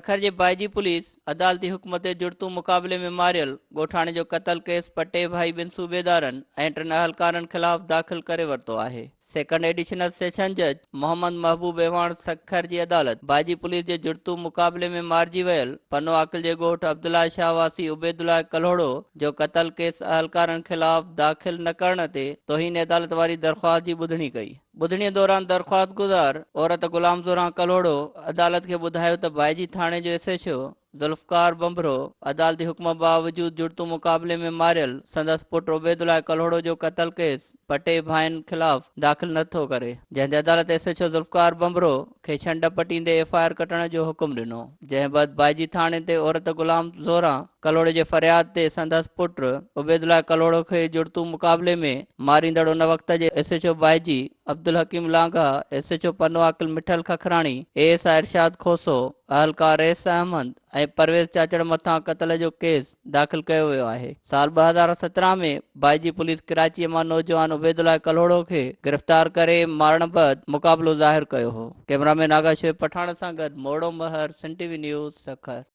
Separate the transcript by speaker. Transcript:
Speaker 1: सखर जे बाइजी police अदालती हुक्म ते जुड़तू मुक़ाबले में मारियल ॻोठाणे जो क़तल केस पटे भाई ॿिनि सूबेदारनि ऐं 3 अहलकारनि ख़िलाफ़ दाख़िल करे वरितो आहे। सेकंड एडिशनल सेशन जज मोहम्मद महबूब एवान सखर जी अदालत बाइजी पुलिस जे जुड़तू मुक़ाबले में मारिजी वियल पनो आकिल जे ॻोठ अब्दुल्ला शाह वासी उबैदुल्ला कल्होड़ो जो क़तल केस अहलकारनि ख़िलाफ़ दाख़िल न करण ते तौहीन अदालत वारी दरख़्वास्त जी ॿुधणी कई। ॿुधणीअ दौरान दरख़्वास्त गुज़ार औरत गुलाम ज़ुरां कल्होड़ो अदालत खे ॿुधायो त बाइजी थाणे जो एसएचओ ज़ुल्फ़कार बंबरो अदालती हुक्म बावजूद जुड़तू मुक़ाबले में मारियल संदसि पुट उबैदुल्ला कल्होड़ो जो क़तल केस पटे भाइनि ख़िलाफ़ दाख़िल नथो करे, जंहिं ते अदालत एसएचओ ज़ुल्फ़कार बंबरो खे छंड पटींदे एफआईआर कटण जो हुकुम ॾिनो। जंहिं बैदि बाइजी थाणे ते औरत गुलाम ज़ोरा कल्होड़े जे फरियाद ते संदसि पुट उबैदुल्ला कल्होड़ो खे जुड़तू मुक़ाबले में मारींदड़ उन वक़्त जे एसएचओ बाइजी अब्दुल हकीम लांघा, एसएचओ पनो आकिल मिठल खखराणी, एएसआई इरशाद खोसो, अहलकार एस अहमद ऐं परवेज़ चाचड़ मथां क़तल जो केस दाख़िल कयो वियो आहे। साल 2017 में बाइजी पुलिस कराचीअ मां नौजवान उबैदुल्ला कल्होड़ो खे गिरफ़्तार करे मारण बैदि मुक़ाबिलो ज़ाहिर कयो हो। कैमरामैन आगा शोएब पठाण सां गॾु मोड़ो महर, सन टीवी न्यूज़, सखर।